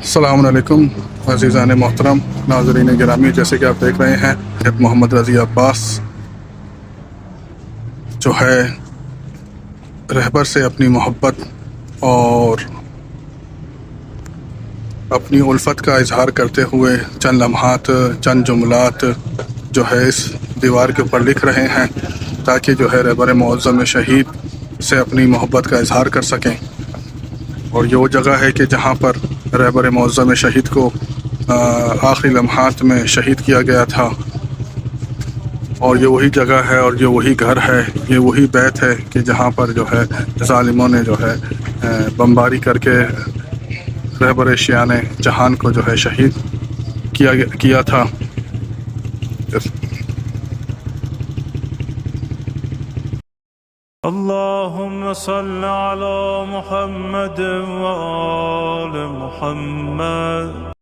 السلام علیکم عزیزان محترم، ناظرین گرامی، جیسے کہ آپ دیکھ رہے ہیں محمد رضی عباس جو ہے رہبر سے اپنی محبت اور اپنی الفت کا اظہار کرتے ہوئے چند لمحات، چند جملات جو ہے اس دیوار کے اوپر لکھ رہے ہیں تاکہ جو ہے رہبر معظم شہید سے اپنی محبت کا اظہار کر سکیں۔ اور یہ وہ جگہ ہے کہ جہاں پر رہبر معظم شہید کو آخری لمحات میں شہید کیا گیا تھا، اور یہ وہی جگہ ہے اور یہ وہی گھر ہے، یہ وہی بیت ہے کہ جہاں پر جو ہے ظالموں نے جو ہے بمباری کر کے رہبر شیعان جہان کو جو ہے شہید کیا تھا۔ اللهم صل على محمد وآل محمد